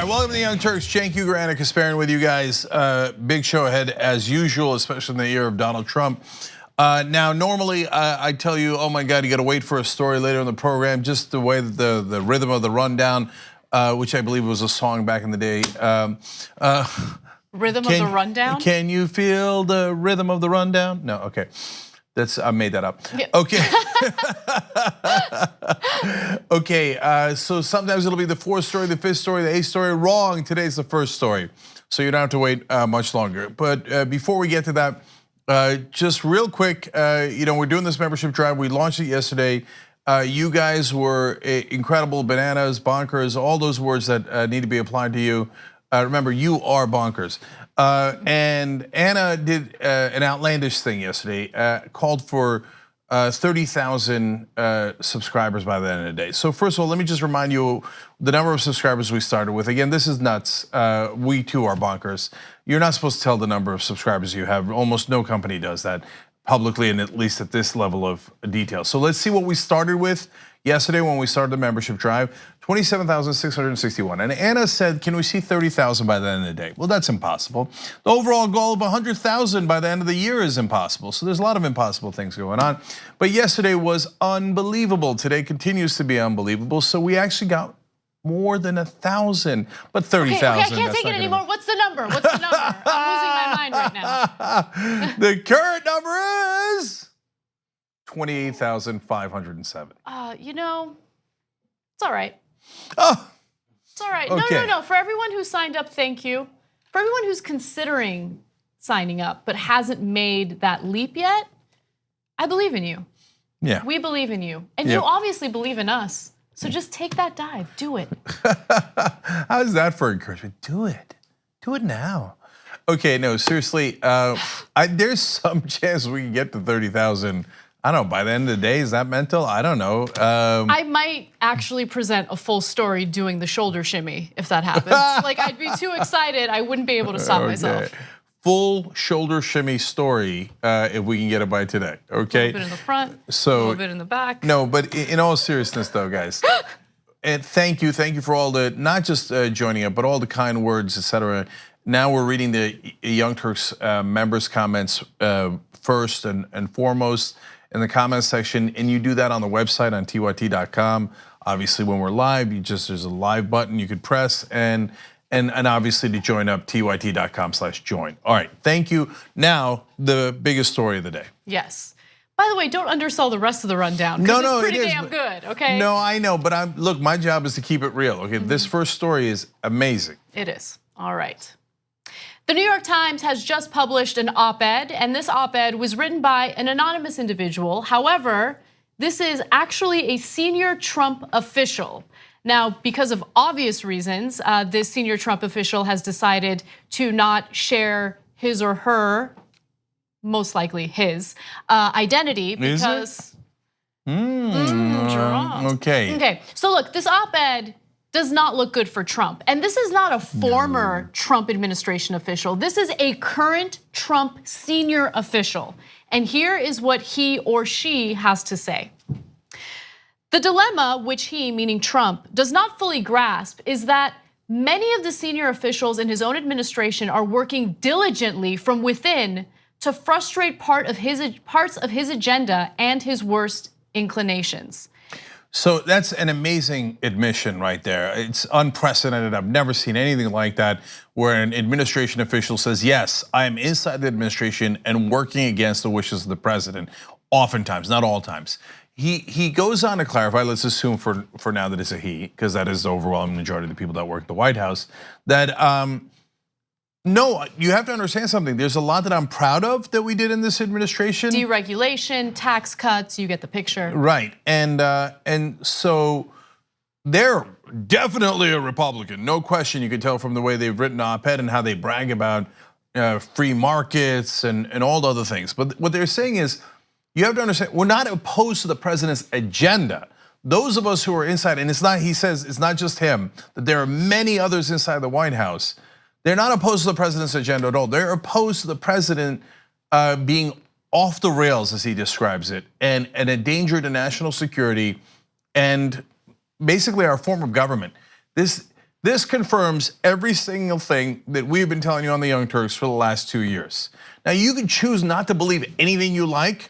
right, welcome to the Young Turks. Cenk, Uygur, and Kasparian with you guys. Big show ahead as usual, especially in the year of Donald Trump. Now, normally I tell you, oh my God, you got to wait for a story later in the program. Just the way that the rhythm of the rundown, which I believe was a song back in the day. Rhythm of the rundown? Can you feel the rhythm of the rundown? No, okay. I made that up. Yeah. Okay. Okay, so sometimes it'll be the fourth story, the fifth story, the eighth story. Wrong, today's the first story. So you don't have to wait much longer. But before we get to that, just real quick, we're doing this membership drive. We launched it yesterday. You guys were incredible, bananas, bonkers, all those words that need to be applied to you. Remember, you are bonkers. And Anna did an outlandish thing yesterday, called for 30,000 subscribers by the end of the day. So first of all, let me just remind you the number of subscribers we started with. Again, this is nuts. We too are bonkers. You're not supposed to tell the number of subscribers you have. Almost no company does that publicly, and at least at this level of detail. So let's see what we started with yesterday when we started the membership drive. 27,661. And Anna said, can we see 30,000 by the end of the day? Well, that's impossible. The overall goal of 100,000 by the end of the year is impossible. So there's a lot of impossible things going on. But yesterday was unbelievable. Today continues to be unbelievable. So we actually got more than 1,000, but 30,000. Okay, I can't take it anymore. What's the number? I'm losing my mind right now. The current number is 28,507. It's all right. Oh, it's all right. Okay. No. For everyone who signed up, thank you. For everyone who's considering signing up but hasn't made that leap yet, I believe in you. Yeah. We believe in you. And you obviously believe in us. So just take that dive, do it. How's that for encouragement? Do it now. Okay, no, seriously, there's some chance we can get to 30,000. I don't know, by the end of the day, is that mental? I don't know. I might actually present a full story doing the shoulder shimmy if that happens. Like, I'd be too excited, I wouldn't be able to stop myself. Full shoulder shimmy story if we can get it by today, okay? A little bit in the front, a little bit in the back. No, but in all seriousness though, guys, and thank you for all the, not just joining up, but all the kind words, etc. Now we're reading the Young Turks members' comments first and foremost in the comments section, and you do that on the website on tyt.com. Obviously, when we're live, there's a live button you could press, and obviously to join up, tyt.com/join. All right, thank you. Now, the biggest story of the day. Yes. By the way, don't undersell the rest of the rundown, because it's pretty damn good, okay? No, I know, but look, my job is to keep it real, okay? This first story is amazing. It is, all right. The New York Times has just published an op-ed, and this op-ed was written by an anonymous individual. However, this is actually a senior Trump official. Now, because of obvious reasons, this senior Trump official has decided to not share his or her, most likely his, identity because. Okay, so look, this op-ed does not look good for Trump. And this is not a former Trump administration official. This is a current Trump senior official. And here is what he or she has to say. The dilemma, which he, meaning Trump, does not fully grasp is that many of the senior officials in his own administration are working diligently from within to frustrate parts of his agenda and his worst inclinations. So that's an amazing admission right there. It's unprecedented. I've never seen anything like that where an administration official says, yes, I am inside the administration and working against the wishes of the president. Oftentimes, not all times. He goes on to clarify, let's assume for now that it's a he, because that is the overwhelming majority of the people that work at the White House, that no, you have to understand something. There's a lot that I'm proud of that we did in this administration. Deregulation, tax cuts, you get the picture. Right, and so they're definitely a Republican, no question. You can tell from the way they've written op-ed and how they brag about free markets and all the other things. But what they're saying is, you have to understand, we're not opposed to the president's agenda. Those of us who are inside, and it's not, he says, it's not just him, that there are many others inside the White House. They're not opposed to the president's agenda at all. They're opposed to the president being off the rails, as he describes it, and a danger to national security and basically our form of government. This confirms every single thing that we've been telling you on the Young Turks for the last 2 years. Now, you can choose not to believe anything you like,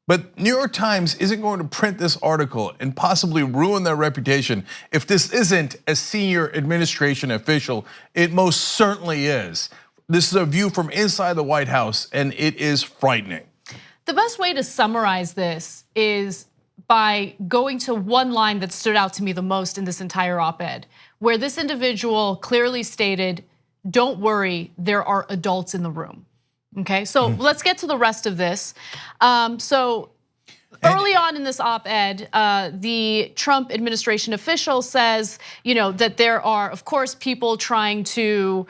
but New York Times isn't going to print this article and possibly ruin their reputation if this isn't a senior administration official. It most certainly is. This is a view from inside the White House, and it is frightening. The best way to summarize this is by going to one line that stood out to me the most in this entire op-ed, where this individual clearly stated, "Don't worry, there are adults in the room." Okay, so let's get to the rest of this. So early on in this op-ed, the Trump administration official says, that there are, of course, people trying to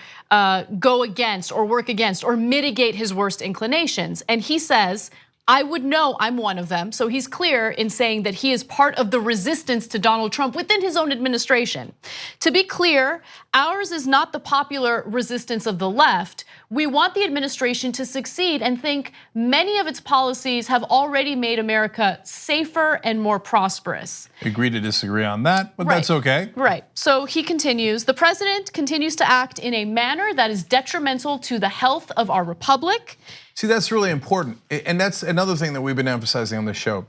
go against or work against or mitigate his worst inclinations. And he says, "I would know I'm one of them." So he's clear in saying that he is part of the resistance to Donald Trump within his own administration. To be clear, ours is not the popular resistance of the left. We want the administration to succeed and think many of its policies have already made America safer and more prosperous. Agree to disagree on that, but that's okay. Right, so he continues, "The president continues to act in a manner that is detrimental to the health of our republic." See, that's really important. And that's another thing that we've been emphasizing on the show.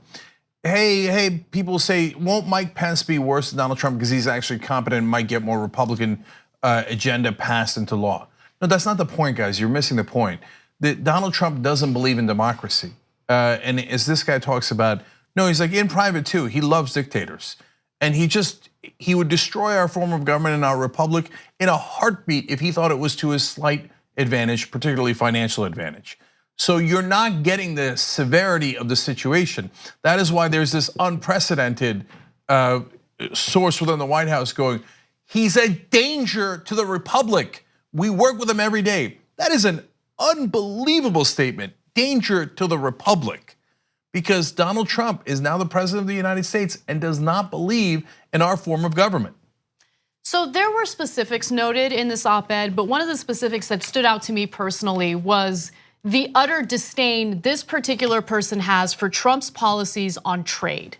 Hey, people say, won't Mike Pence be worse than Donald Trump because he's actually competent and might get more Republican agenda passed into law? No, that's not the point, guys. You're missing the point. That Donald Trump doesn't believe in democracy. And as this guy talks about, no, he's like in private too, he loves dictators. And he would destroy our form of government and our republic in a heartbeat if he thought it was to his slight advantage, particularly financial advantage. So you're not getting the severity of the situation. That is why there's this unprecedented source within the White House going, he's a danger to the republic. We work with him every day. That is an unbelievable statement, danger to the republic. Because Donald Trump is now the president of the United States and does not believe in our form of government. So there were specifics noted in this op-ed, but one of the specifics that stood out to me personally was the utter disdain this particular person has for Trump's policies on trade.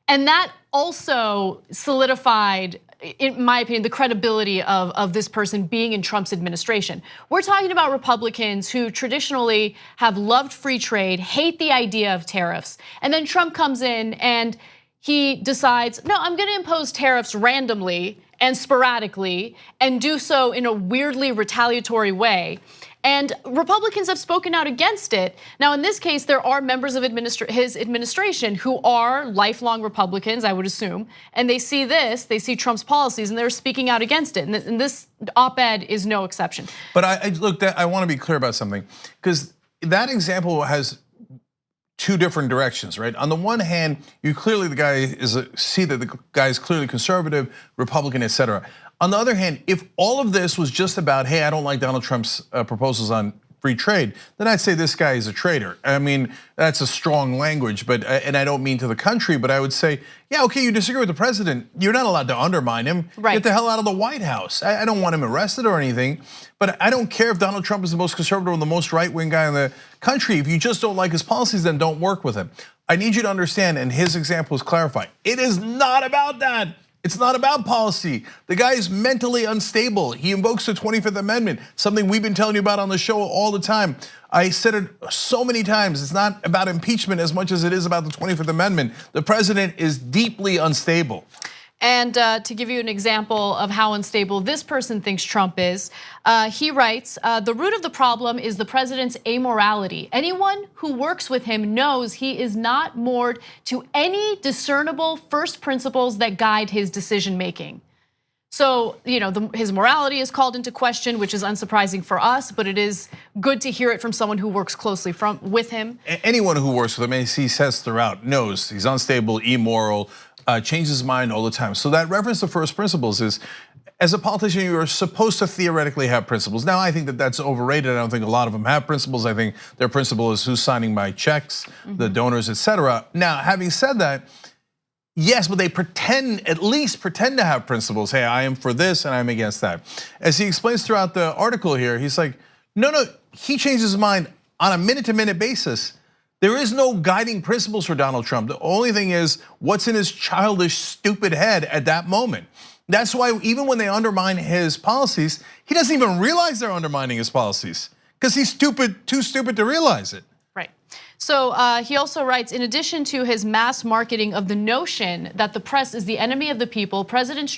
And that also solidified, in my opinion, the credibility of this person being in Trump's administration. We're talking about Republicans who traditionally have loved free trade, hate the idea of tariffs. And then Trump comes in and he decides, no, I'm gonna impose tariffs randomly and sporadically and do so in a weirdly retaliatory way. And Republicans have spoken out against it. Now, in this case, there are members of his administration who are lifelong Republicans, I would assume, and they see this, they see Trump's policies, and they're speaking out against it. And this op-ed is no exception. But I want to be clear about something, because that example has two different directions, right? On the one hand, you clearly see that the guy is clearly conservative, Republican, etc. On the other hand, if all of this was just about, hey, I don't like Donald Trump's proposals on free trade, then I'd say this guy is a traitor. I mean, that's a strong language, and I don't mean to the country, but I would say, yeah, okay, you disagree with the president, you're not allowed to undermine him. Right. Get the hell out of the White House. I don't want him arrested or anything, but I don't care if Donald Trump is the most conservative or the most right-wing guy in the country. If you just don't like his policies, then don't work with him. I need you to understand, and his example is clarified, it is not about that. It's not about policy. The guy is mentally unstable. He invokes the 25th Amendment, something we've been telling you about on the show all the time. I said it so many times, it's not about impeachment as much as it is about the 25th Amendment. The president is deeply unstable. And to give you an example of how unstable this person thinks Trump is, he writes, the root of the problem is the president's amorality. Anyone who works with him knows he is not moored to any discernible first principles that guide his decision making. So, his morality is called into question, which is unsurprising for us, but it is good to hear it from someone who works closely with him. Anyone who works with him, as he says throughout, knows he's unstable, immoral, changes his mind all the time. So that reference to first principles is, as a politician, you are supposed to theoretically have principles. Now, I think that that's overrated. I don't think a lot of them have principles. I think their principle is who's signing my checks, the donors, etc. Now, having said that, yes, but they at least pretend to have principles. Hey, I am for this and I'm against that. As he explains throughout the article here, he's like, no, he changes his mind on a minute-to-minute basis. There is no guiding principles for Donald Trump. The only thing is what's in his childish, stupid head at that moment. That's why even when they undermine his policies, he doesn't even realize they're undermining his policies because he's too stupid to realize it. Right. So he also writes, in addition to his mass marketing of the notion that the press is the enemy of the people, President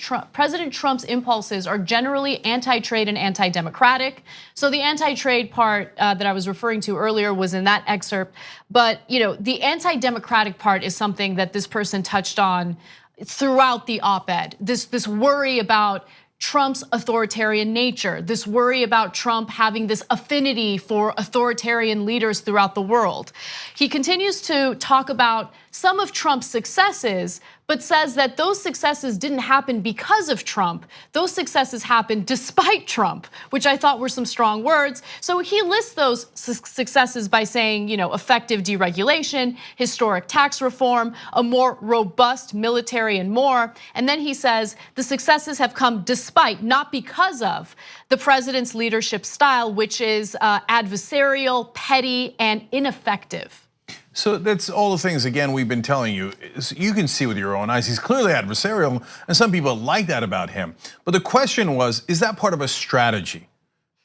Trump's impulses are generally anti-trade and anti-democratic. So the anti-trade part that I was referring to earlier was in that excerpt. But the anti-democratic part is something that this person touched on throughout the op-ed. This worry about Trump's authoritarian nature, this worry about Trump having this affinity for authoritarian leaders throughout the world. He continues to talk about some of Trump's successes, but says that those successes didn't happen because of Trump. Those successes happened despite Trump, which I thought were some strong words. So he lists those successes by saying, effective deregulation, historic tax reform, a more robust military and more. And then he says the successes have come despite, not because of, the president's leadership style, which is adversarial, petty, and ineffective. So that's all the things, again, we've been telling you. You can see with your own eyes, he's clearly adversarial, and some people like that about him. But the question was, is that part of a strategy?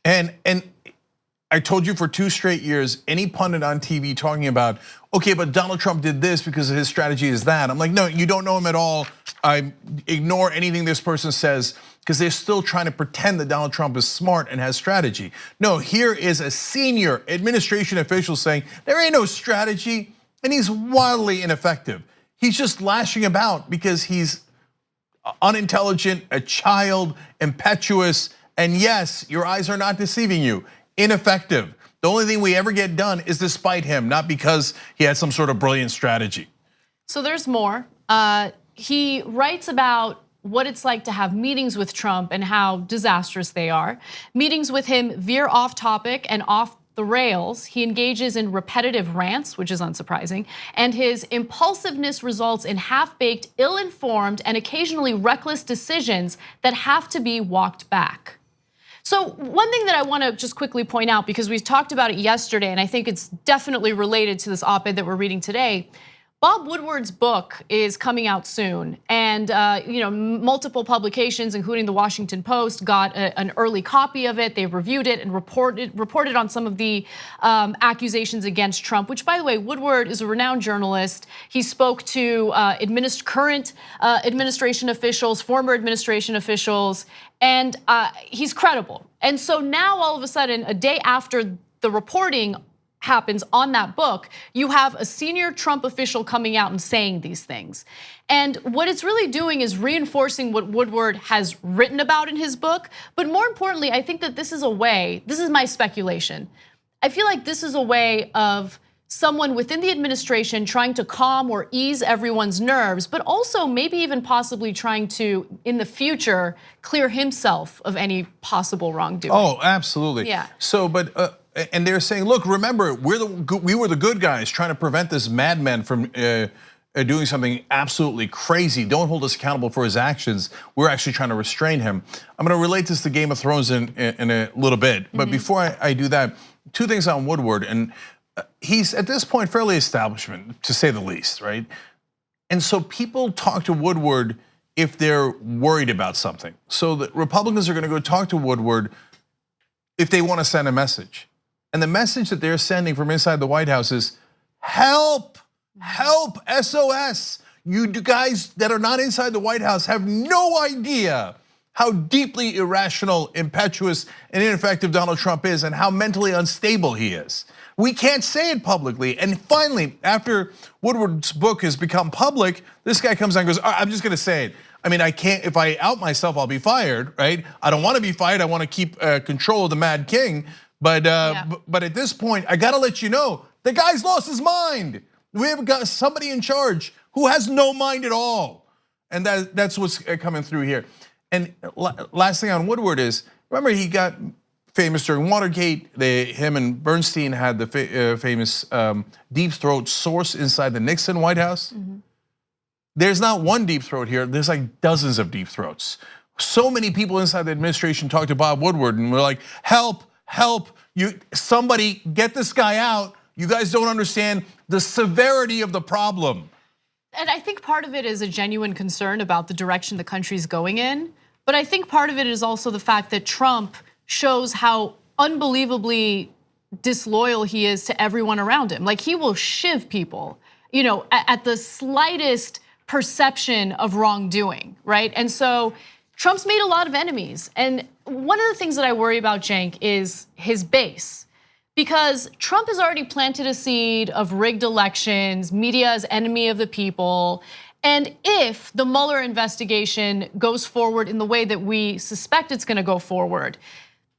And I told you for 2 straight years, any pundit on TV talking about, okay, but Donald Trump did this because his strategy is that. I'm like, no, you don't know him at all. I ignore anything this person says because they're still trying to pretend that Donald Trump is smart and has strategy. No, here is a senior administration official saying there ain't no strategy, and he's wildly ineffective. He's just lashing about because he's unintelligent, a child, impetuous, and yes, your eyes are not deceiving you, ineffective. The only thing we ever get done is despite him, not because he had some sort of brilliant strategy. So there's more. He writes about what it's like to have meetings with Trump and how disastrous they are. Meetings with him veer off topic and off the rails. He engages in repetitive rants, which is unsurprising, and his impulsiveness results in half-baked, ill-informed, and occasionally reckless decisions that have to be walked back. So one thing that I want to just quickly point out, because we talked about it yesterday, and I think it's definitely related to this op-ed that we're reading today. Bob Woodward's book is coming out soon, and multiple publications, including the Washington Post, got an early copy of it. They reviewed it and reported on some of the accusations against Trump. Which, by the way, Woodward is a renowned journalist. He spoke to current administration officials, former administration officials, and he's credible. And so now, all of a sudden, a day after the reporting happens on that book, you have a senior Trump official coming out and saying these things. And what it's really doing is reinforcing what Woodward has written about in his book. But more importantly, I think that this is my speculation. I feel like this is a way of someone within the administration trying to calm or ease everyone's nerves, but also maybe even possibly trying to, in the future, clear himself of any possible wrongdoing. Oh, absolutely. Yeah. So, and they're saying, look, remember, we were the good guys trying to prevent this madman from doing something absolutely crazy. Don't hold us accountable for his actions. We're actually trying to restrain him. I'm going to relate this to Game of Thrones in a little bit. But before I do that, 2 things on Woodward. And he's at this point fairly establishment, to say the least, right? And so people talk to Woodward if they're worried about something. So the Republicans are going to go talk to Woodward if they want to send a message. And the message that they're sending from inside the White House is, help, help, SOS. You guys that are not inside the White House have no idea how deeply irrational, impetuous, and ineffective Donald Trump is and how mentally unstable he is. We can't say it publicly. And finally, after Woodward's book has become public, this guy comes out and goes, I'm just gonna say it. I mean, I can't, if I out myself, I'll be fired, right? I don't wanna be fired, I wanna keep control of the Mad King. But at this point, I gotta let you know, the guy's lost his mind. We have got somebody in charge who has no mind at all. And that's what's coming through here. And last thing on Woodward is, remember he got famous during Watergate. Him and Bernstein had the famous deep throat source inside the Nixon White House. There's not one deep throat here, there's like dozens of deep throats. So many people inside the administration talked to Bob Woodward and were like, help, help, somebody get this guy out. You guys don't understand the severity of the problem. And I think part of it is a genuine concern about the direction the country's going in. But I think part of it is also the fact that Trump shows how unbelievably disloyal he is to everyone around him. Like, he will shiv people, at the slightest perception of wrongdoing, right? And so Trump's made a lot of enemies. And one of the things that I worry about, Cenk, is his base. Because Trump has already planted a seed of rigged elections, media as enemy of the people. And if the Mueller investigation goes forward in the way that we suspect it's gonna go forward,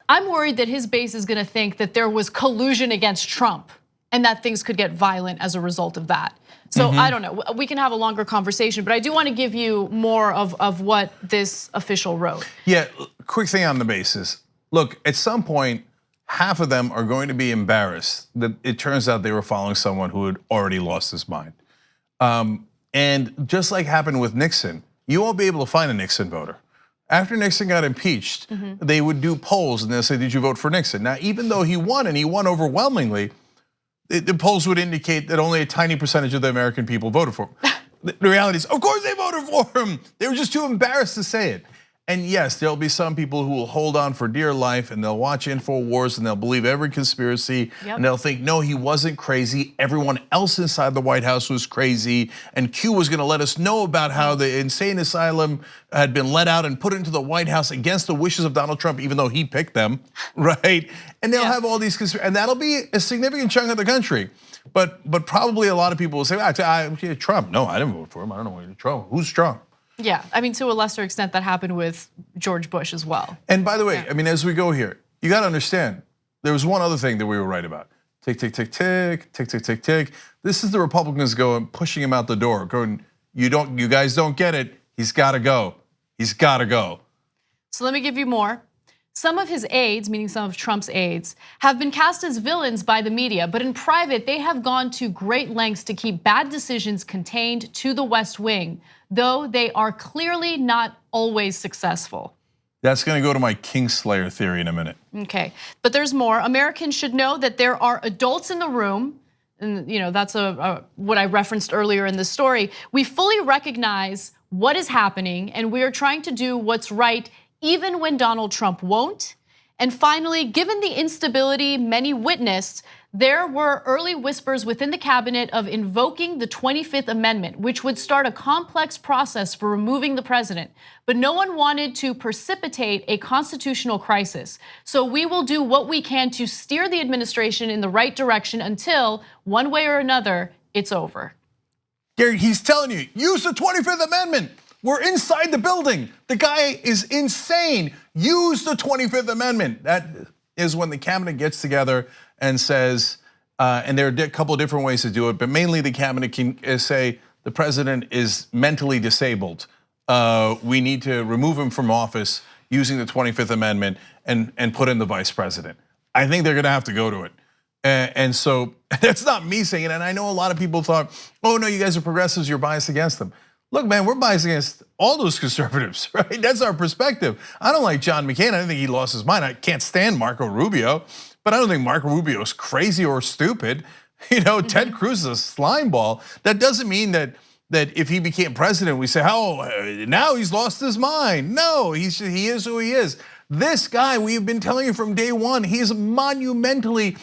I'm worried that his base is gonna think that there was collusion against Trump and that things could get violent as a result of that. So I don't know, we can have a longer conversation, but I do wanna give you more of what this official wrote. Yeah, quick thing on the basis. Look, at some point, half of them are going to be embarrassed that it turns out they were following someone who had already lost his mind. And just like happened with Nixon, you won't be able to find a Nixon voter. After Nixon got impeached, they would do polls and they'll say, did you vote for Nixon? Now, even though he won and he won overwhelmingly, the polls would indicate that only a tiny percentage of the American people voted for him. The reality is, of course they voted for him. They were just too embarrassed to say it. And yes, there'll be some people who will hold on for dear life and they'll watch InfoWars and they'll believe every conspiracy and they'll think, no, he wasn't crazy. Everyone else inside the White House was crazy. And Q was gonna let us know about how the insane asylum had been let out and put into the White House against the wishes of Donald Trump, even though he picked them, right? And they'll have all these conspiracies, and that'll be a significant chunk of the country. But probably a lot of people will say, Trump, no, I didn't vote for him. I don't know what Trump, who's Trump? Yeah, I mean, to a lesser extent, that happened with George Bush as well. And by the way, I mean, as we go here, you got to understand, there was one other thing that we were right about. Tick, tick, tick, tick, tick, tick, tick, tick. This is the Republicans going, pushing him out the door, going, you guys don't get it. He's got to go. He's got to go. So let me give you more. Some of his aides, meaning some of Trump's aides, have been cast as villains by the media, but in private, they have gone to great lengths to keep bad decisions contained to the West Wing, though they are clearly not always successful. That's gonna go to my Kingslayer theory in a minute. Okay, but there's more. Americans should know that there are adults in the room, and that's what I referenced earlier in the story. We fully recognize what is happening, and we are trying to do what's right even when Donald Trump won't. And finally, given the instability many witnessed, there were early whispers within the cabinet of invoking the 25th Amendment, which would start a complex process for removing the president. But no one wanted to precipitate a constitutional crisis. So we will do what we can to steer the administration in the right direction until, one way or another, it's over. Gary, he's telling you, use the 25th Amendment. We're inside the building. The guy is insane. Use the 25th Amendment. That is when the cabinet gets together and says, and there are a couple of different ways to do it, but mainly the cabinet can say the president is mentally disabled. We need to remove him from office using the 25th Amendment and put in the vice president. I think they're gonna have to go to it. And so that's not me saying it, and I know a lot of people thought, oh no, you guys are progressives, you're biased against them. Look, man, we're biased against all those conservatives, right? That's our perspective. I don't like John McCain. I don't think he lost his mind. I can't stand Marco Rubio, but I don't think Marco Rubio is crazy or stupid. Ted Cruz is a slime ball. That doesn't mean that if he became president, we say, oh, now he's lost his mind. No, he is who he is. This guy, we've been telling you from day one, he's monumentally,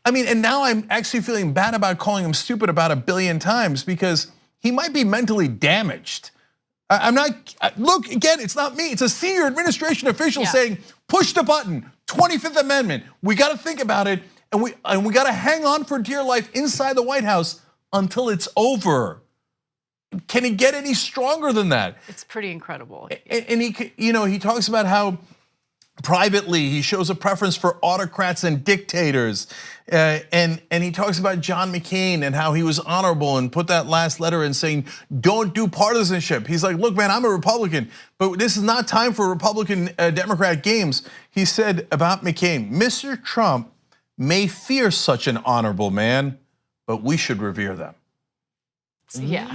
and now I'm actually feeling bad about calling him stupid about 1 billion times because he might be mentally damaged. I'm not, look, again, it's not me. It's a senior administration official saying, push the button, 25th Amendment. We gotta think about it, and we gotta hang on for dear life inside the White House until it's over. Can it get any stronger than that? It's pretty incredible. And he talks about how privately he shows a preference for autocrats and dictators. And he talks about John McCain and how he was honorable and put that last letter in saying, don't do partisanship. He's like, look, man, I'm a Republican, but this is not time for Republican Democrat games. He said about McCain, Mr. Trump may fear such an honorable man, but we should revere them. Yeah.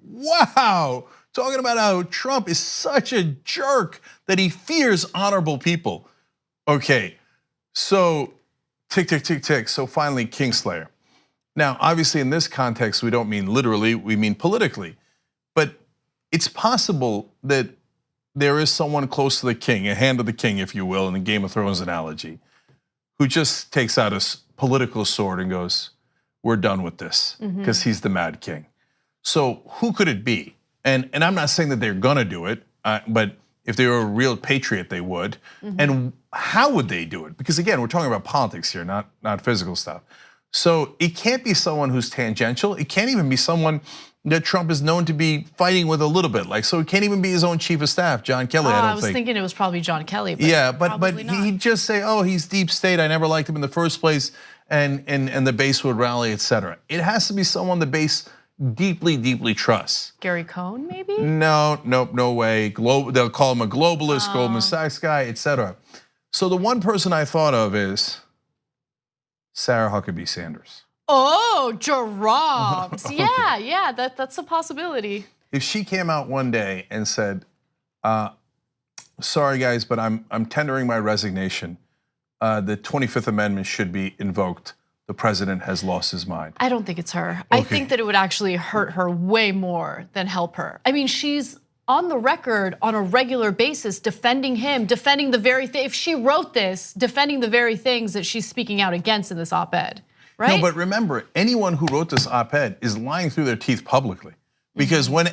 Wow. Talking about how Trump is such a jerk that he fears honorable people. Okay, so Tick, tick, tick, tick. So finally, Kingslayer. Now, obviously, in this context, we don't mean literally, we mean politically. But it's possible that there is someone close to the king, a hand of the king, if you will, in the Game of Thrones analogy, who just takes out a political sword and goes, we're done with this, because he's the Mad King. So who could it be? And I'm not saying that they're gonna do it, but if they were a real patriot, they would. And how would they do it? Because again, we're talking about politics here, not physical stuff. So it can't be someone who's tangential. It can't even be someone that Trump is known to be fighting with a little bit. Like, so it can't even be his own chief of staff, John Kelly, I don't think. I was thinking it was probably John Kelly, but yeah, but not. he'd just say, oh, he's deep state, I never liked him in the first place, and the base would rally, etc. It has to be someone the base deeply, deeply trusts. Gary Cohn, maybe? No way. They'll call him a globalist, Goldman Sachs guy, etc. So the one person I thought of is Sarah Huckabee Sanders. Oh, Gerard. Yeah, that's a possibility. If she came out one day and said, sorry guys, but I'm tendering my resignation. The 25th Amendment should be invoked. The president has lost his mind. I don't think it's her. Okay. I think that it would actually hurt her way more than help her. I mean, she's on the record on a regular basis defending him, defending the very thing. If she wrote this, defending the very things that she's speaking out against in this op-ed, right? No, but remember, anyone who wrote this op-ed is lying through their teeth publicly. Because when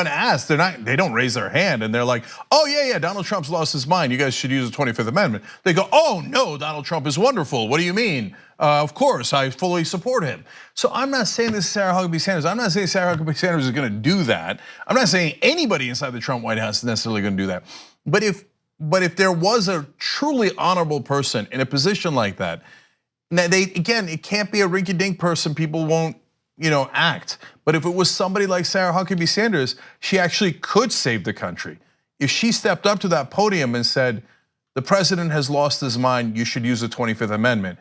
asked, they don't raise their hand and they're like, oh yeah, Donald Trump's lost his mind. You guys should use the 25th Amendment. They go, oh no, Donald Trump is wonderful. What do you mean? Of course, I fully support him. So I'm not saying this is Sarah Huckabee Sanders. I'm not saying Sarah Huckabee Sanders is going to do that. I'm not saying anybody inside the Trump White House is necessarily going to do that. But if there was a truly honorable person in a position like that, now again, it can't be a rinky-dink person. People won't, act. But if it was somebody like Sarah Huckabee Sanders, she actually could save the country. If she stepped up to that podium and said, the president has lost his mind, you should use the 25th Amendment,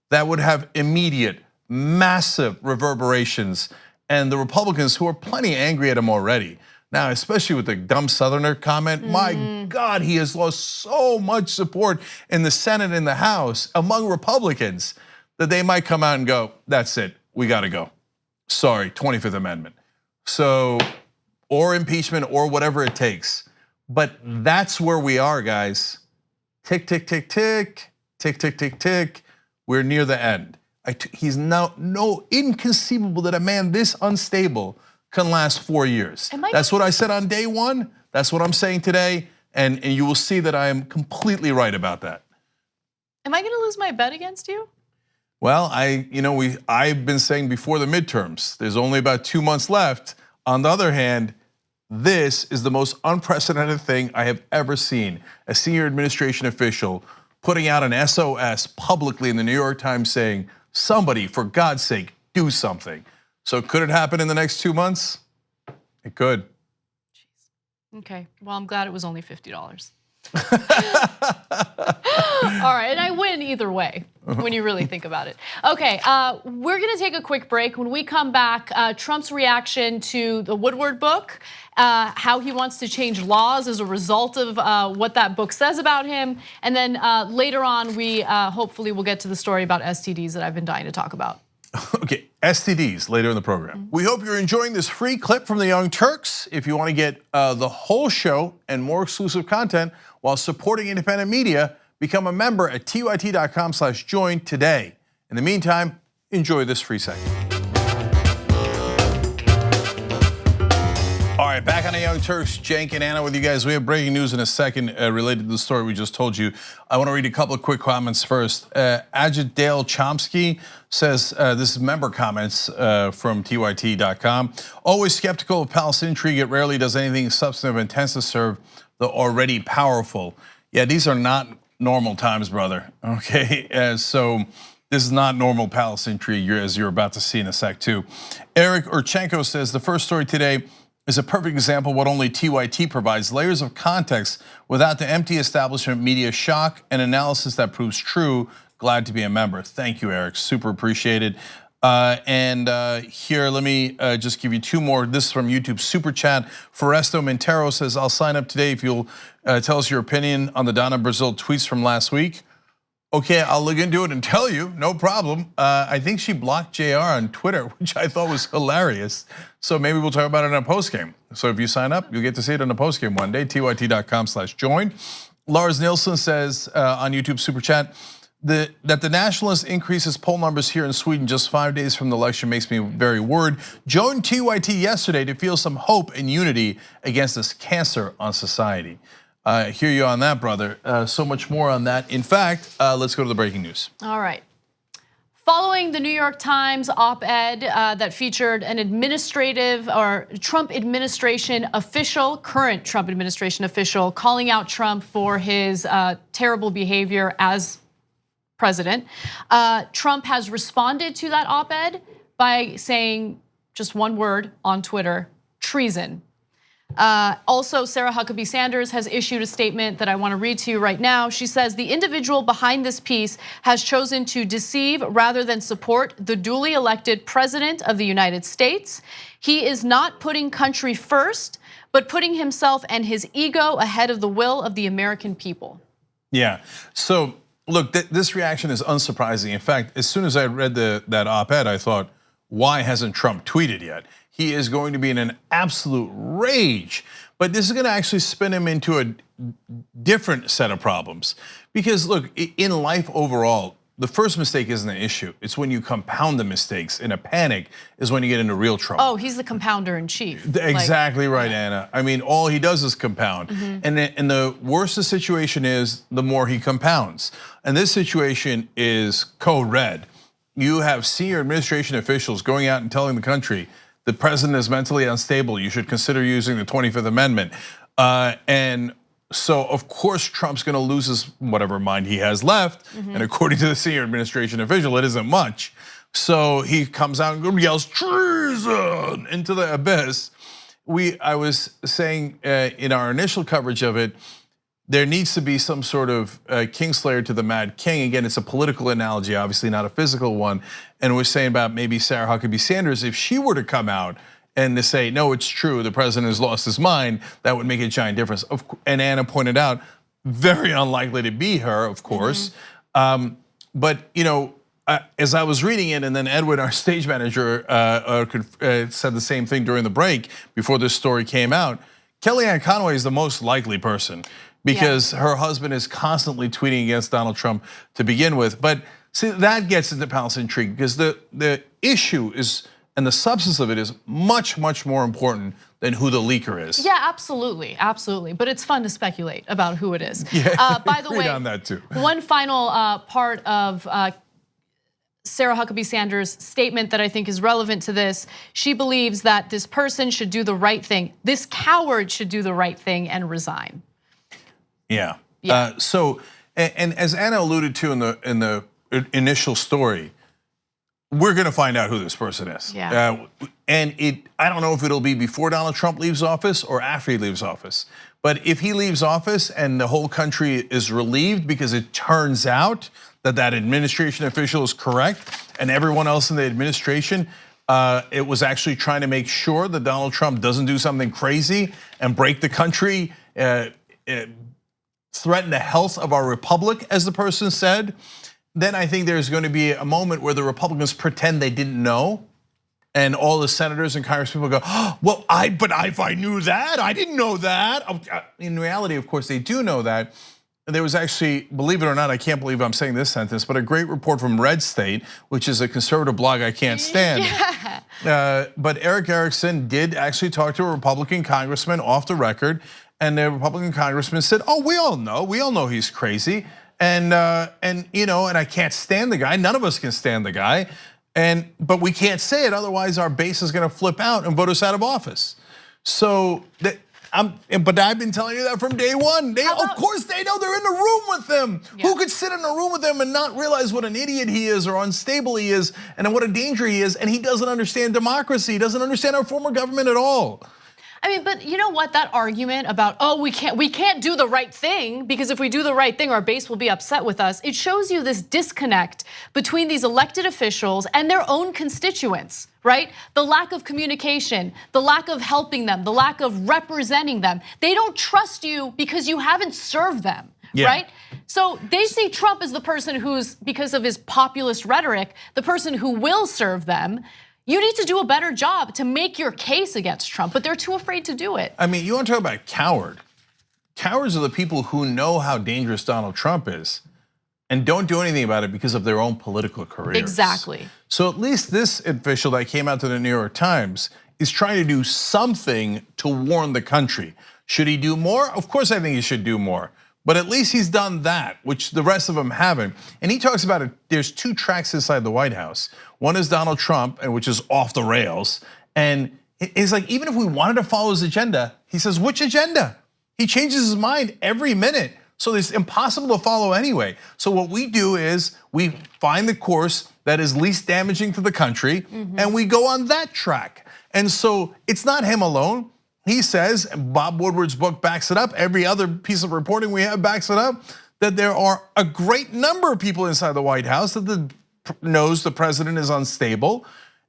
that would have immediate, massive reverberations. And the Republicans, who are plenty angry at him already, now, especially with the dumb Southerner comment, my God, he has lost so much support in the Senate and the House among Republicans that they might come out and go, that's it, we gotta go. Sorry, 25th Amendment. So, or impeachment or whatever it takes. But that's where we are, guys. Tick, tick, tick, tick, tick, tick, tick, tick. We're near the end. He's now inconceivable that a man this unstable can last 4 years. That's what I said on day one. That's what I'm saying today. And you will see that I am completely right about that. Am I gonna lose my bet against you? Well, I've been saying before the midterms, there's only about 2 months left. On the other hand, this is the most unprecedented thing I have ever seen. A senior administration official putting out an SOS publicly in the New York Times saying, somebody, for God's sake, do something. So could it happen in the next 2 months? It could. Jeez. Okay, well, I'm glad it was only $50. All right, and I win either way when you really think about it. Okay, we're gonna take a quick break. When we come back, Trump's reaction to the Woodward book, how he wants to change laws as a result of what that book says about him. And then later on, we hopefully will get to the story about STDs that I've been dying to talk about. Okay, STDs later in the program. We hope you're enjoying this free clip from the Young Turks. If you want to get the whole show and more exclusive content while supporting independent media, become a member at tyt.com/join today. In the meantime, enjoy this free segment. All right, back on the Young Turks, Cenk and Anna with you guys. We have breaking news in a second related to the story we just told you. I want to read a couple of quick comments first. Ajit Dale Chomsky says, this is member comments from tyt.com. Always skeptical of Palestinian intrigue. It rarely does anything substantive and tends to serve the already powerful. Yeah, these are not normal times, brother, okay? So this is not normal Palestinian intrigue, as you're about to see in a sec too. Eric Urchenko says, the first story today is a perfect example of what only TYT provides, layers of context without the empty establishment media shock and analysis that proves true. Glad to be a member. Thank you, Eric, super appreciated. Here, let me just give you two more. This is from YouTube Super Chat. Foresto Montero says, I'll sign up today if you'll tell us your opinion on the Donna Brazil tweets from last week. Okay, I'll look into it and tell you, no problem. I think she blocked JR on Twitter, which I thought was hilarious. So maybe we'll talk about it in a postgame. So if you sign up, you'll get to see it in a postgame one day, tyt.com/join. Lars Nilsson says on YouTube Super Chat, that the nationalist increases poll numbers here in Sweden just 5 days from the election makes me very worried. Joined TYT yesterday to feel some hope and unity against this cancer on society. I hear you on that, brother. So much more on that. In fact, let's go to the breaking news. All right. Following the New York Times op-ed that featured an administrative or Trump administration official, current Trump administration official, calling out Trump for his terrible behavior as president, Trump has responded to that op-ed by saying just one word on Twitter: treason. Also, Sarah Huckabee Sanders has issued a statement that I want to read to you right now. She says the individual behind this piece has chosen to deceive rather than support the duly elected president of the United States. He is not putting country first, but putting himself and his ego ahead of the will of the American people. Yeah, so look, this reaction is unsurprising. In fact, as soon as I read that op-ed, I thought, why hasn't Trump tweeted yet? He is going to be in an absolute rage. But this is going to actually spin him into a different set of problems. Because look, in life overall, the first mistake isn't an issue. It's when you compound the mistakes in a panic is when you get into real trouble. Oh, he's the compounder in chief. Exactly right, Anna. I mean, all he does is compound. And the worse the situation is, the more he compounds. And this situation is code red. You have senior administration officials going out and telling the country, the president is mentally unstable, you should consider using the 25th Amendment. And so of course Trump's gonna lose his whatever mind he has left. And according to the senior administration official, it isn't much. So he comes out and yells treason into the abyss. I was saying in our initial coverage of it, there needs to be some sort of Kingslayer to the Mad King. Again, it's a political analogy, obviously not a physical one. And we're saying about maybe Sarah Huckabee Sanders, if she were to come out and to say, no, it's true, the president has lost his mind, that would make a giant difference. And Anna pointed out, very unlikely to be her, of course. But as I was reading it, and then Edwin, our stage manager, said the same thing during the break before this story came out, Kellyanne Conway is the most likely person, because her husband is constantly tweeting against Donald Trump to begin with. But see, that gets into palace intrigue, because the issue is, and the substance of it is much, much more important than who the leaker is. Yeah, absolutely, absolutely. But it's fun to speculate about who it is. Yeah, by the way, on that too. One final part of Sarah Huckabee Sanders' statement that I think is relevant to this. She believes that this person should do the right thing. This coward should do the right thing and resign. Yeah. So, and as Anna alluded to in the initial story, we're going to find out who this person is. Yeah. And I don't know if it'll be before Donald Trump leaves office or after he leaves office. But if he leaves office and the whole country is relieved because it turns out that administration official is correct, and everyone else in the administration, it was actually trying to make sure that Donald Trump doesn't do something crazy and break the country, threaten the health of our republic, as the person said, then I think there's going to be a moment where the Republicans pretend they didn't know, and all the senators and congresspeople go, oh, well, if I knew that, I didn't know that. In reality, of course, they do know that. There was actually, believe it or not, I can't believe I'm saying this sentence, but a great report from Red State, which is a conservative blog I can't stand. Yeah. But Eric Erickson did actually talk to a Republican congressman off the record, and the Republican congressman said, oh, we all know he's crazy. And I can't stand the guy. None of us can stand the guy. But we can't say it, otherwise our base is gonna flip out and vote us out of office. So, but I've been telling you that from day one. Of course they know, they're in the room with him. Yeah. Who could sit in a room with him and not realize what an idiot he is or unstable he is and what a danger he is, and he doesn't understand democracy, he doesn't understand our form of government at all. I mean, but you know what, that argument about, oh, we can't do the right thing because if we do the right thing, our base will be upset with us. It shows you this disconnect between these elected officials and their own constituents, right? The lack of communication, the lack of helping them, the lack of representing them. They don't trust you because you haven't served them, right? So they see Trump as the person who's, because of his populist rhetoric, the person who will serve them. You need to do a better job to make your case against Trump, but they're too afraid to do it. I mean, you want to talk about coward. Cowards are the people who know how dangerous Donald Trump is and don't do anything about it because of their own political careers. Exactly. So at least this official that came out to the New York Times is trying to do something to warn the country. Should he do more? Of course I think he should do more. But at least he's done that, which the rest of them haven't. And he talks about it, there's 2 tracks inside the White House. One is Donald Trump, and which is off the rails. And it's like, even if we wanted to follow his agenda, he says, which agenda? He changes his mind every minute. So it's impossible to follow anyway. So what we do is we find the course that is least damaging to the country, and we go on that track. And so it's not him alone. He says, and Bob Woodward's book backs it up, every other piece of reporting we have backs it up, that there are a great number of people inside the White House that knows the president is unstable.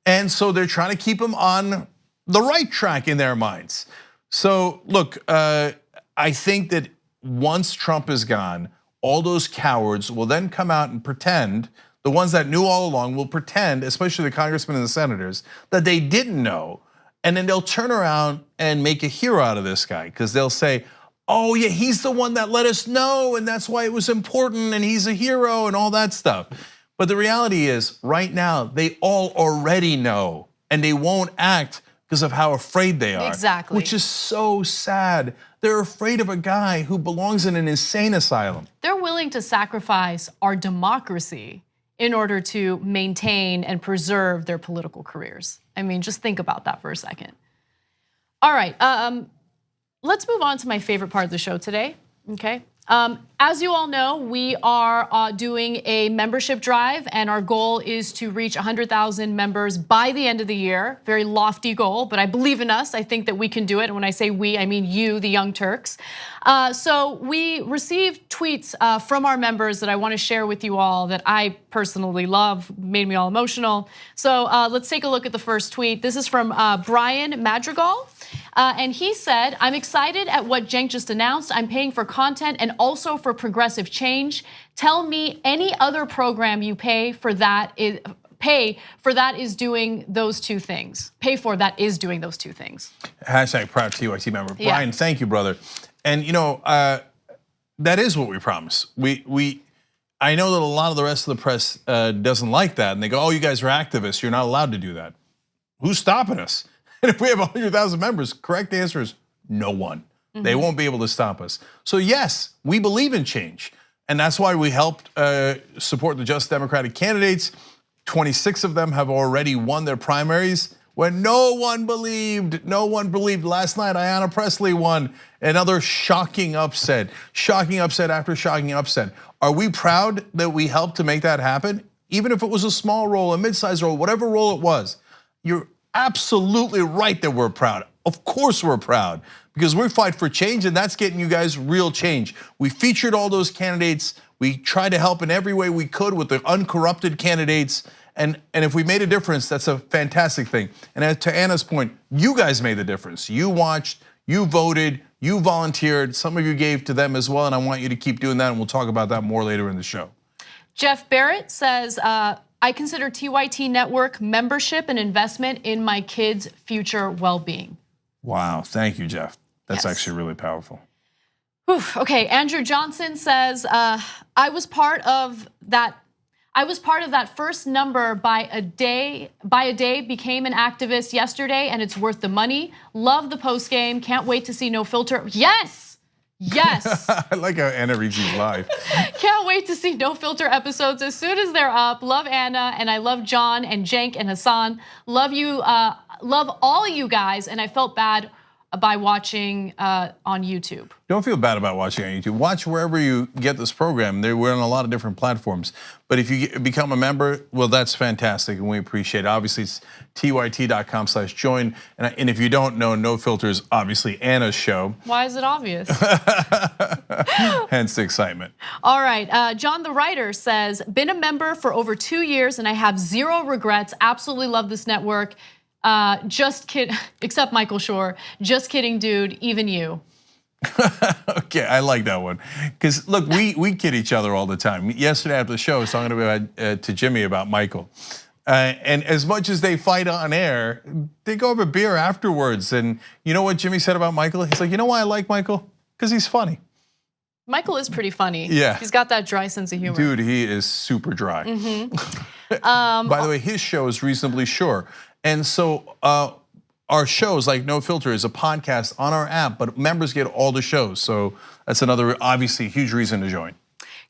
And so they're trying to keep him on the right track in their minds. So look, I think that once Trump is gone, all those cowards will then come out and pretend, the ones that knew all along will pretend, especially the congressmen and the senators, that they didn't know. And then they'll turn around and make a hero out of this guy, because they'll say, oh yeah, he's the one that let us know, and that's why it was important, and he's a hero and all that stuff. But the reality is, right now, they all already know, and they won't act because of how afraid they are. Exactly. Which is so sad. They're afraid of a guy who belongs in an insane asylum. They're willing to sacrifice our democracy in order to maintain and preserve their political careers. I mean, just think about that for a second. All right, let's move on to my favorite part of the show today, okay? As you all know, we are doing a membership drive, and our goal is to reach 100,000 members by the end of the year. Very lofty goal, but I believe in us. I think that we can do it. And when I say we, I mean you, the young Turks. So we received tweets from our members that I want to share with you all that I personally love, made me all emotional. So let's take a look at the first tweet. This is from Brian Madrigal. And he said, I'm excited at what Cenk just announced. I'm paying for content and also for progressive change. Tell me any other program you pay for that is doing those 2 things. Pay for that is doing those 2 things. Hashtag proud TYT member. Brian, thank you, brother. And that is what we promise. I know that a lot of the rest of the press doesn't like that, and they go, oh, you guys are activists, you're not allowed to do that. Who's stopping us? And if we have 100,000 members, correct answer is no one. They won't be able to stop us. So yes, we believe in change. And that's why we helped support the Just Democratic candidates. 26 of them have already won their primaries when no one believed. Last night, Ayanna Pressley won. Another shocking upset after shocking upset. Are we proud that we helped to make that happen? Even if it was a small role, a mid-sized role, whatever role it was, you're absolutely right that we're proud. Of course we're proud, because we fight for change, and that's getting you guys real change. We featured all those candidates. We tried to help in every way we could with the uncorrupted candidates. And if we made a difference, that's a fantastic thing. And to Anna's point, you guys made the difference. You watched, you voted, you volunteered. Some of you gave to them as well, and I want you to keep doing that, and we'll talk about that more later in the show. Jeff Barrett says, I consider TYT Network membership an investment in my kids' future well-being. Wow, thank you, Jeff. That's actually really powerful. Okay, Andrew Johnson says, I was part of that first number by a day, became an activist yesterday, and it's worth the money. Love the post game, can't wait to see No Filter. Yes. I like how Anna reads these live. Can't wait to see No Filter episodes as soon as they're up. Love Anna, and I love John and Cenk and Hassan. Love you, love all you guys, and I felt bad by watching on YouTube. Don't feel bad about watching on YouTube. Watch wherever you get this program. We're on a lot of different platforms. But if you become a member, well, that's fantastic, and we appreciate it. Obviously, it's tyt.com/join. And if you don't know, No Filter is obviously Anna's show. Why is it obvious? Hence the excitement. All right, John the Writer says, been a member for over 2 years, and I have zero regrets. Absolutely love this network. Just kidding, except Michael Shore. Just kidding, dude, even you. Okay, I like that one. Because look, we kid each other all the time. Yesterday after the show, I was talking to Jimmy about Michael. And as much as they fight on air, they go over beer afterwards. And you know what Jimmy said about Michael? He's like, you know why I like Michael? Because he's funny. Michael is pretty funny. Yeah. He's got that dry sense of humor. Dude, he is super dry. By the way, his show is reasonably sure. And so our shows, like No Filter, is a podcast on our app, but members get all the shows. So that's another, obviously, huge reason to join.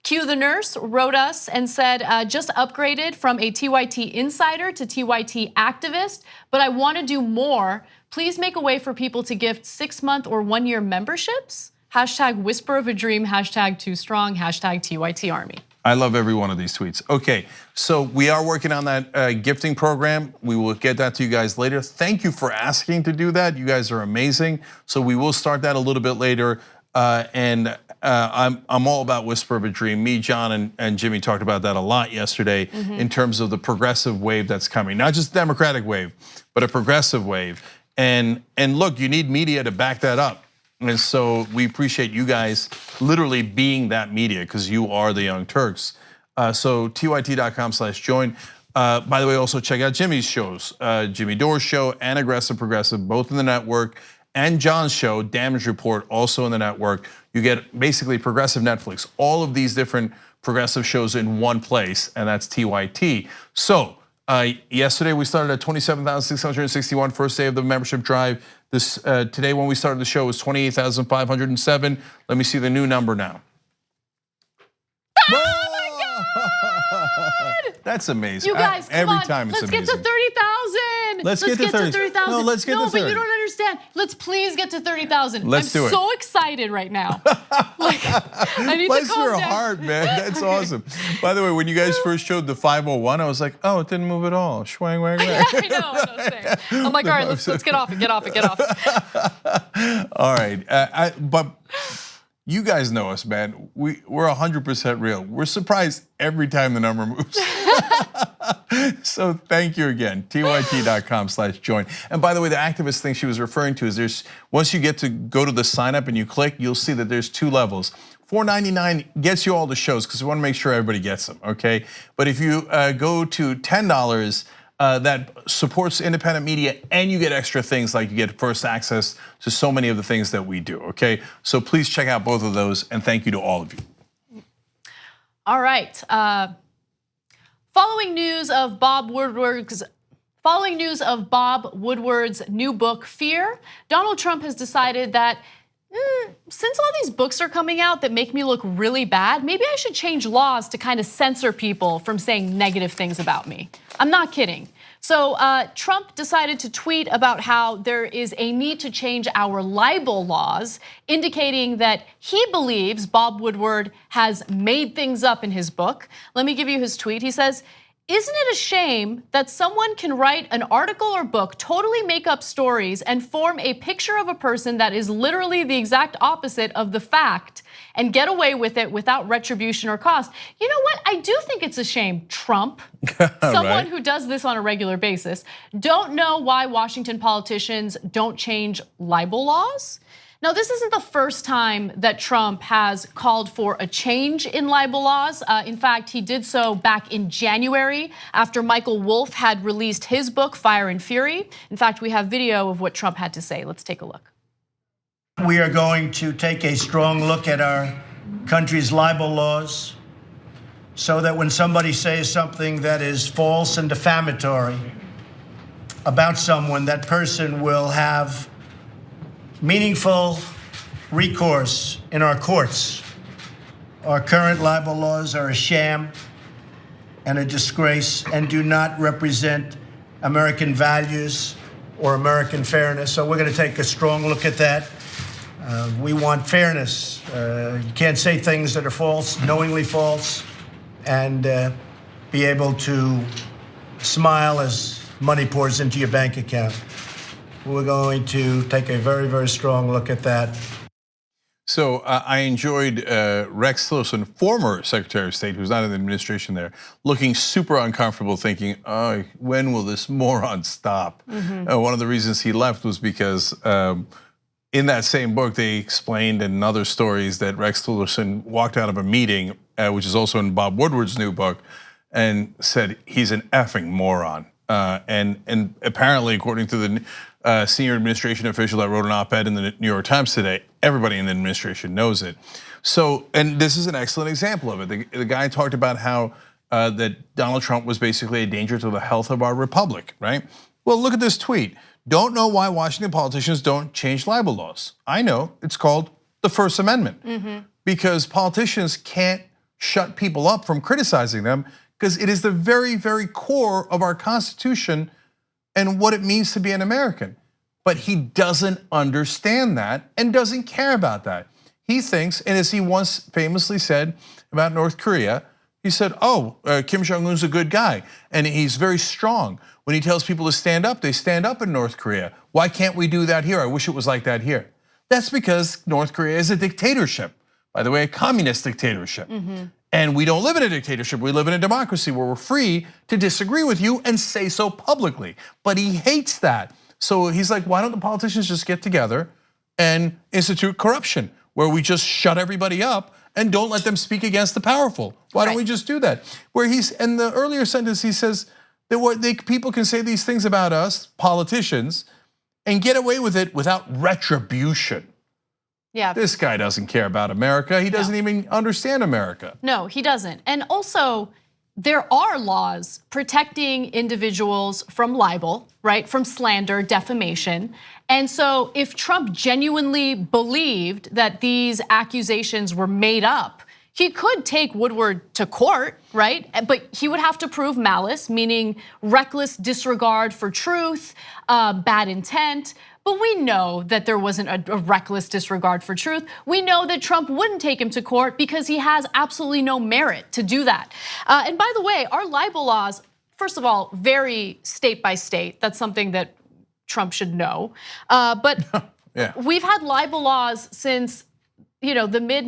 Q the Nurse wrote us and said, just upgraded from a TYT insider to TYT activist, but I want to do more. Please make a way for people to gift 6-month or 1-year memberships. Hashtag whisper of a dream, hashtag too strong, hashtag TYT army. I love every one of these tweets. Okay, so we are working on that gifting program. We will get that to you guys later. Thank you for asking to do that. You guys are amazing. So we will start that a little bit later. I'm all about Whisper of a Dream. Me, John, and Jimmy talked about that a lot yesterday in terms of the progressive wave that's coming. Not just Democratic wave, but a progressive wave. And look, you need media to back that up. And so we appreciate you guys literally being that media because you are the Young Turks. So tyt.com/join. By the way, also check out Jimmy's shows, Jimmy Dore's show and Aggressive Progressive, both in the network, and John's show, Damage Report, also in the network. You get basically progressive Netflix, all of these different progressive shows in one place, and that's TYT. So yesterday we started at 27,661, first day of the membership drive. This today when we started the show was 28,507. Let me see the new number now. Oh my God! That's amazing. You guys, come every on. time it's Let's amazing. get to 30,000. Let's get to 30,000. No, let's get to 30. No, but you don't understand. Let's please get to 30,000. Let's do it. I'm so excited right now. Like, I need Bless to calm your down. heart, man. That's awesome. By the way, when you guys first showed the 501, I was like, oh, it didn't move at all. Schwang, wang, wang. I know, same. I'm like, all right, let's get off it. All right, but you guys know us, man. We're 100% real. We're surprised every time the number moves. So thank you again, tyt.com/join. And by the way, the activist thing she was referring to is there's, once you get to go to the sign up and you click, you'll see that there's 2 levels. $4.99 gets you all the shows because we want to make sure everybody gets them, okay? But if you go to $10, that supports independent media and you get extra things like you get first access to so many of the things that we do, okay? So please check out both of those and thank you to all of you. All right. Following news of Bob Woodward's new book, Fear, Donald Trump has decided that since all these books are coming out that make me look really bad, maybe I should change laws to kind of censor people from saying negative things about me. I'm not kidding. So Trump decided to tweet about how there is a need to change our libel laws, indicating that he believes Bob Woodward has made things up in his book. Let me give you his tweet. He says, "Isn't it a shame that someone can write an article or book, totally make up stories, and form a picture of a person that is literally the exact opposite of the fact and get away with it without retribution or cost?" You know what? I do think it's a shame, Trump, someone who does this on a regular basis. Don't know why Washington politicians don't change libel laws. Now, this isn't the first time that Trump has called for a change in libel laws. In fact, he did so back in January after Michael Wolff had released his book, Fire and Fury. In fact, we have video of what Trump had to say. Let's take a look. We are going to take a strong look at our country's libel laws so that when somebody says something that is false and defamatory about someone, that person will have meaningful recourse in our courts. Our current libel laws are a sham and a disgrace and do not represent American values or American fairness. So we're going to take a strong look at that. We want fairness. You can't say things that are false, knowingly false, and be able to smile as money pours into your bank account. We're going to take a very, very strong look at that. So I enjoyed Rex Tillerson, former Secretary of State, who's not in the administration there, looking super uncomfortable, thinking, oh, when will this moron stop? One of the reasons he left was because in that same book, they explained in other stories that Rex Tillerson walked out of a meeting, which is also in Bob Woodward's new book, and said he's an effing moron. And apparently, according to the senior administration official that wrote an op-ed in the New York Times today, everybody in the administration knows it. So, and this is an excellent example of it. The guy talked about how that Donald Trump was basically a danger to the health of our republic, right? Well, look at this tweet. Don't know why Washington politicians don't change libel laws. I know, it's called the First Amendment. Because politicians can't shut people up from criticizing them, because it is the very, very core of our Constitution and what it means to be an American. But he doesn't understand that and doesn't care about that. He thinks, and as he once famously said about North Korea, he said, Kim Jong-un's a good guy and he's very strong. When he tells people to stand up, they stand up in North Korea. Why can't we do that here? I wish it was like that here. That's because North Korea is a dictatorship. By the way, a communist dictatorship. And we don't live in a dictatorship, we live in a democracy where we're free to disagree with you and say so publicly. But he hates that. So he's like, why don't the politicians just get together and institute corruption, where we just shut everybody up and don't let them speak against the powerful? Why don't we just do that? Where he's, in the earlier sentence, he says that people can say these things about us, politicians, and get away with it without retribution. Yeah. This guy doesn't care about America. He doesn't even understand America. No, he doesn't. And also, there are laws protecting individuals from libel, right? From slander, defamation. And so if Trump genuinely believed that these accusations were made up, he could take Woodward to court, right? But he would have to prove malice, meaning reckless disregard for truth, bad intent. But we know that there wasn't a reckless disregard for truth. We know that Trump wouldn't take him to court because he has absolutely no merit to do that. And by the way, our libel laws, first of all, vary state by state. That's something that Trump should know. But we've had libel laws since the mid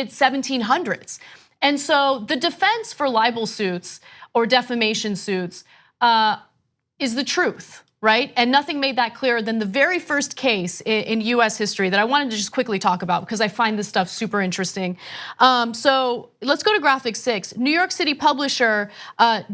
1700s. And so the defense for libel suits or defamation suits is the truth. Right? And nothing made that clearer than the very first case in US history that I wanted to just quickly talk about because I find this stuff super interesting. So let's go to graphic 6. New York City publisher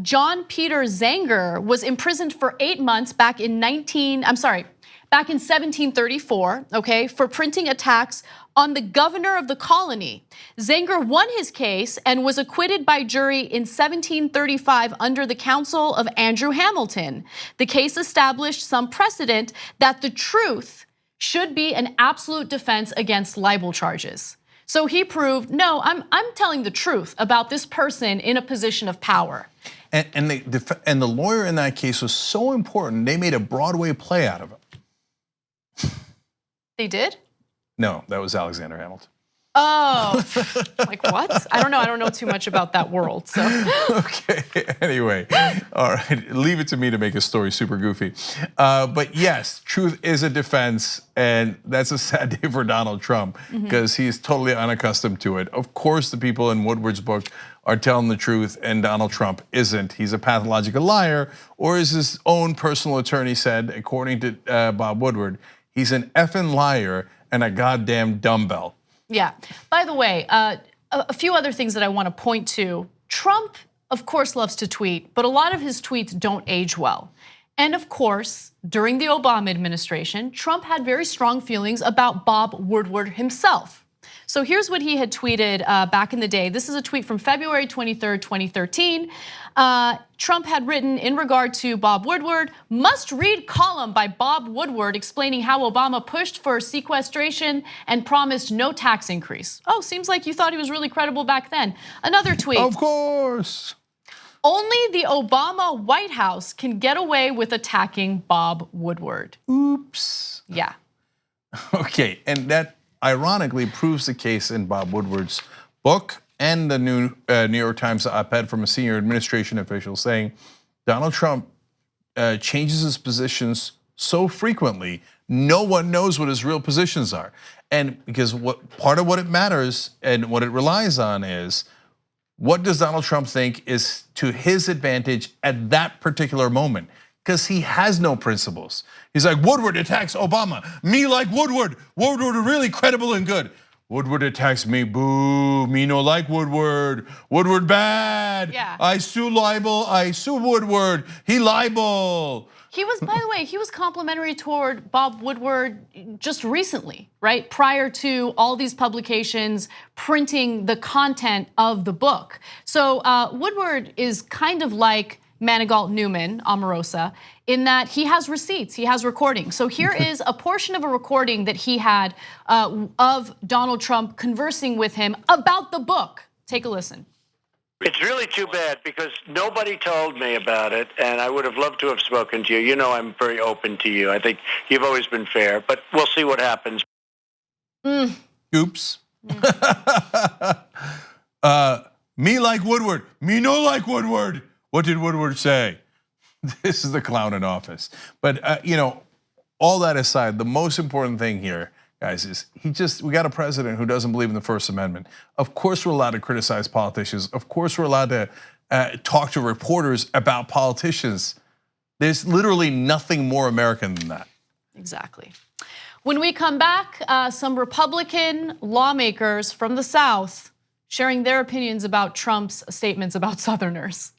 John Peter Zenger was imprisoned for 8 months back in 1734, okay, for printing attacks on the governor of the colony. Zenger won his case and was acquitted by jury in 1735 under the counsel of Andrew Hamilton. The case established some precedent that the truth should be an absolute defense against libel charges. So he proved, no, I'm telling the truth about this person in a position of power. And the lawyer in that case was so important, they made a Broadway play out of it. They did? No, that was Alexander Hamilton. Oh, like what? I don't know. I don't know too much about that world. So okay. Anyway, all right. Leave it to me to make a story super goofy. But yes, truth is a defense, and that's a sad day for Donald Trump because he's totally unaccustomed to it. Of course, the people in Woodward's book are telling the truth, and Donald Trump isn't. He's a pathological liar, or as his own personal attorney said, according to Bob Woodward, he's an effing liar and a goddamn dumbbell. Yeah. By the way, a few other things that I want to point to. Trump, of course, loves to tweet, but a lot of his tweets don't age well. And of course, during the Obama administration, Trump had very strong feelings about Bob Woodward himself. So here's what he had tweeted back in the day. This is a tweet from February 23rd, 2013. Trump had written in regard to Bob Woodward, must-read column by Bob Woodward explaining how Obama pushed for sequestration and promised no tax increase. Oh, seems like you thought he was really credible back then. Another tweet. Of course. Only the Obama White House can get away with attacking Bob Woodward. Oops. Yeah. Okay, and that ironically proves the case in Bob Woodward's book and the new New York Times op-ed from a senior administration official saying Donald Trump changes his positions so frequently, no one knows what his real positions are. And because part of what it matters and what it relies on is what does Donald Trump think is to his advantage at that particular moment? because he has no principles. He's like, Woodward attacks Obama. Me like Woodward. Woodward really credible and good. Woodward attacks me, boo, me no like Woodward. Woodward bad. Yeah. I sue libel, I sue Woodward. He libel. He was, by the way, he was complimentary toward Bob Woodward just recently, right? Prior to all these publications printing the content of the book. So Woodward is kind of like Manigault Newman, Omarosa, in that he has receipts, he has recordings. So here is a portion of a recording that he had of Donald Trump conversing with him about the book. Take a listen. It's really too bad because nobody told me about it, and I would have loved to have spoken to you. You know I'm very open to you. I think you've always been fair, but we'll see what happens. Oops. Me like Woodward, me no like Woodward. What did Woodward say? This is the clown in office. But all that aside, the most important thing here, guys, is we got a president who doesn't believe in the First Amendment. Of course we're allowed to criticize politicians. Of course we're allowed to talk to reporters about politicians. There's literally nothing more American than that. Exactly. When we come back, some Republican lawmakers from the South sharing their opinions about Trump's statements about Southerners.